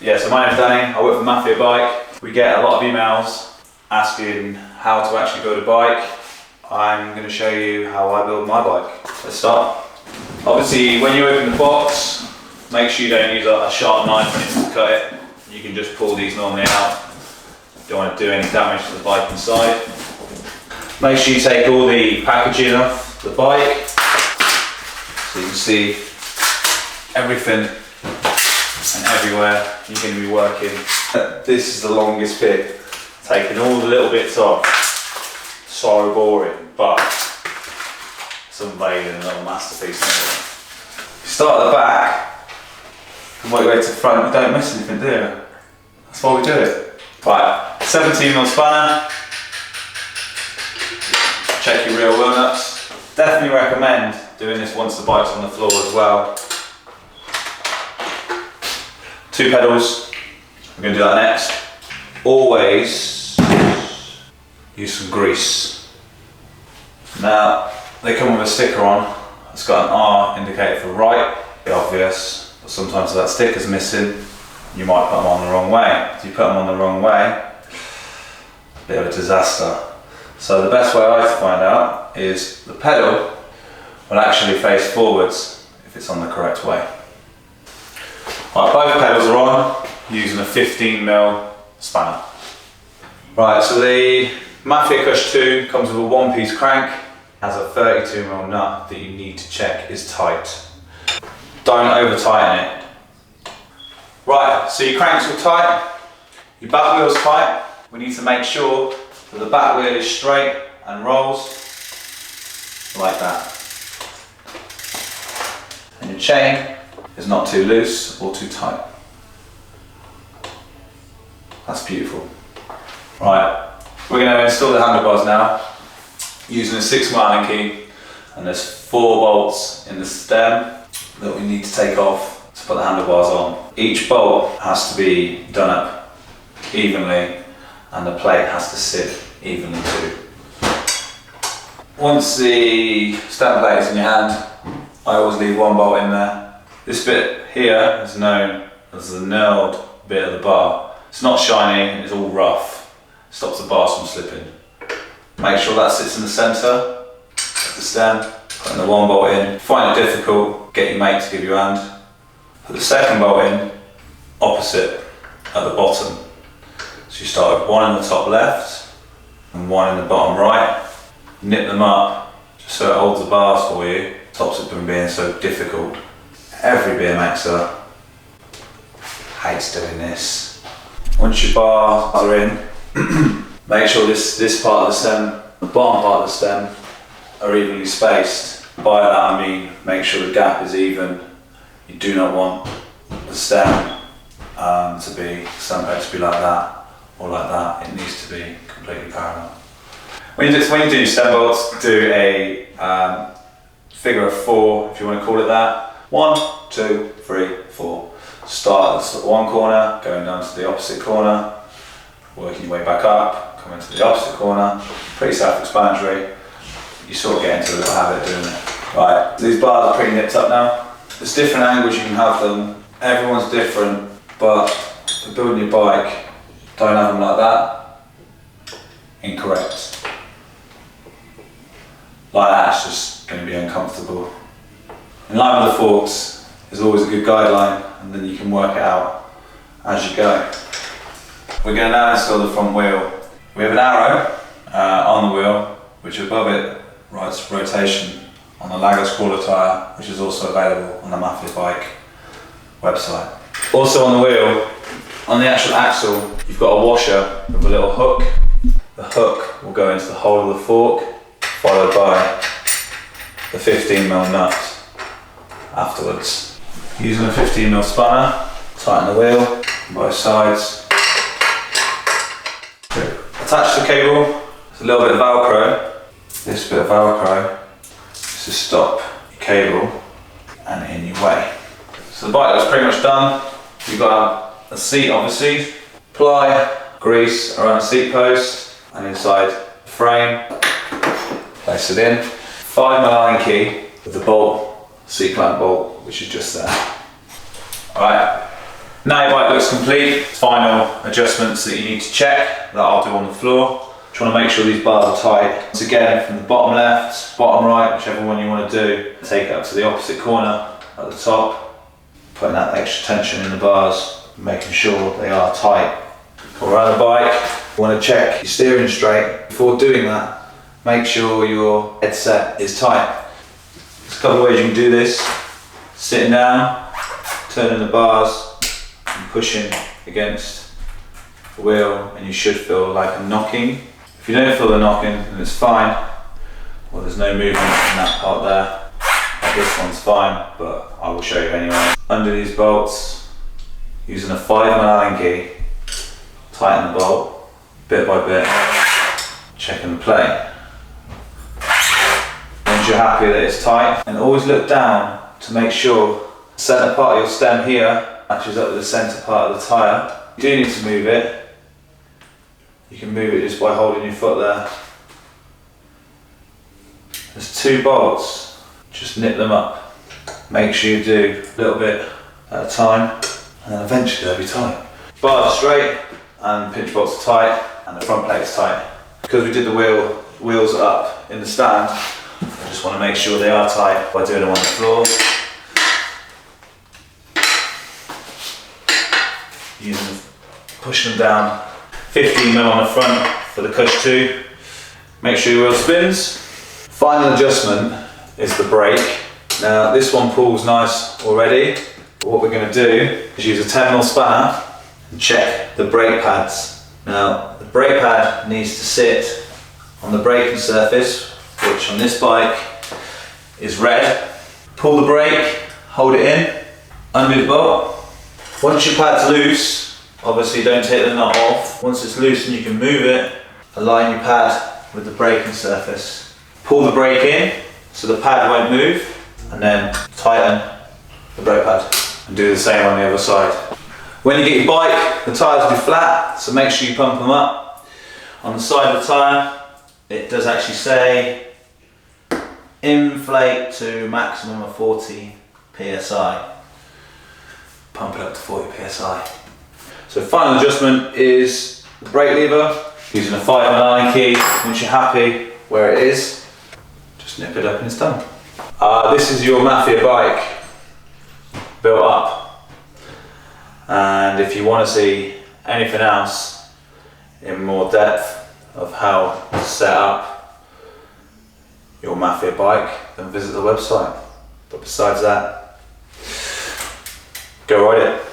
Yeah, so my name's Danny, I work for Mafia bike. We get a lot of emails asking how to actually build a bike. I'm going to show you how I build my bike. Let's start. Obviously, when you open the box, make sure you don't use a sharp knife when it's to cut it. You can just pull these normally out. Don't want to do any damage to the bike inside. Make sure you take all the packaging off the bike, so you can see everything and everywhere you're going to be working. This is the longest bit, taking all the little bits off. So boring, but it's unveiling a little masterpiece. You start at the back and work your way to the front. You don't miss anything, do you? That's why we do it. Right, 17mm spanner. Check your rear wheel nuts. Definitely recommend doing this once the bike's on the floor as well. 2 pedals. We're going to do that next. Always use some grease. Now, they come with a sticker on. It's got an R indicated for right. Obvious, but sometimes if that sticker's missing, you might put them on the wrong way. If you put them on the wrong way, a bit of a disaster. So the best way I like to find out is the pedal will actually face forwards if it's on the correct way. Right, both pedals are on using a 15mm spanner. Right, so the Mafia Cush 2 comes with a 1-piece crank. Has a 32mm nut that you need to check is tight. Don't over tighten it. Right, so your crank's all tight, your back wheel's tight. We need to make sure that the back wheel is straight and rolls like that. And your chain is not too loose or too tight. That's beautiful. Right, we're going to install the handlebars now using a 6mm Allen key, and there's 4 bolts in the stem that we need to take off to put the handlebars on. Each bolt has to be done up evenly and the plate has to sit evenly too. Once the stem plate is in your hand, I always leave 1 bolt in there. This bit here is known as the knurled bit of the bar. It's not shiny, it's all rough. It stops the bars from slipping. Make sure that sits in the centre of the stem. Putting the 1 bolt in. If you find it difficult, get your mate to give you a hand. Put the 2nd bolt in opposite at the bottom. So you start with 1 in the top left and 1 in the bottom right. Knit them up just so it holds the bars for you. Stops it from being so difficult. Every BMXer hates doing this. Once your bars are in, make sure this part of the stem, the bottom part of the stem, are evenly spaced. By that I mean make sure the gap is even. You do not want the stem to be like that or like that. It needs to be completely parallel. When you do your stem bolts, do a figure of 4, if you want to call it that. 1, 2, 3, 4. Start at one corner, going down to the opposite corner, working your way back up, coming to the opposite corner. Pretty self-explanatory. You sort of get into a little habit of doing it. Right, these bars are pretty nipped up now. There's different angles you can have them. Everyone's different, but for building your bike, don't have them like that. Incorrect. Like that, it's just going to be uncomfortable. In line with the forks is always a good guideline, and then you can work it out as you go. We're going to now install the front wheel. We have an arrow on the wheel, which above it writes rotation on the Lagos crawler tyre, which is also available on the Mafia bike website. Also on the wheel, on the actual axle, you've got a washer with a little hook. The hook will go into the hole of the fork, followed by the 15mm nut afterwards. Using a 15mm spanner, tighten the wheel on both sides. Attach the cable, there's a little bit of Velcro. This bit of Velcro is to stop your cable and in your way. So the bike looks pretty much done. You've got a seat obviously, apply grease around the seat post and inside the frame. Place it in. 5mm Allen key with the bolt, seat clamp bolt, which is just there. Alright, Now your bike looks complete, final adjustments that you need to check that I'll do on the floor. Just want to make sure these bars are tight. Once again, from the bottom left, bottom right, whichever one you want to do, take it up to the opposite corner at the top, putting that extra tension in the bars, making sure they are tight. Come around the bike, you want to check your steering straight. Before doing that, make sure your headset is tight. There's a couple of ways you can do this. Sitting down, turning the bars, and pushing against the wheel, and you should feel like a knocking. If you don't feel the knocking, then it's fine. Well, there's no movement in that part there. Like this one's fine, but I will show you anyway. Under these bolts, using a 5mm Allen key, tighten the bolt bit by bit, checking the plate. Once you're happy that it's tight, and always look down to make sure the centre part of your stem here matches up with the centre part of the tyre. You do need to move it. You can move it just by holding your foot there. There's 2 bolts, just nip them up. Make sure you do a little bit at a time, and then eventually they'll be tight. Bars are straight, and pinch bolts are tight, and the front plate is tight. Because we did the wheels up in the stand, I just want to make sure they are tight by doing them on the floor. Pushing them down. 15mm on the front for the cush 2. Make sure your wheel spins. Final adjustment is the brake. Now this one pulls nice already, but what we're going to do is use a 10mm spanner and check the brake pads. Now the brake pad needs to sit on the braking surface, which on this bike is red. Pull the brake, hold it in, undo the bolt. Once your pad's loose, obviously don't take the nut off. Once it's loose and you can move it, align your pad with the braking surface. Pull the brake in so the pad won't move, and then tighten the brake pad. And do the same on the other side. When you get your bike, the tyres will be flat, so make sure you pump them up. On the side of the tyre, it does actually say inflate to maximum of 40 psi. Pump it up to 40 psi. So final adjustment is the brake lever, using a 5mm Allen key. Once you're happy where it is, just nip it up and it's done. This is your Mafia bike built up, and if you want to see anything else in more depth of how to set up your Mafia bike, then visit the website. But besides that, go ride it.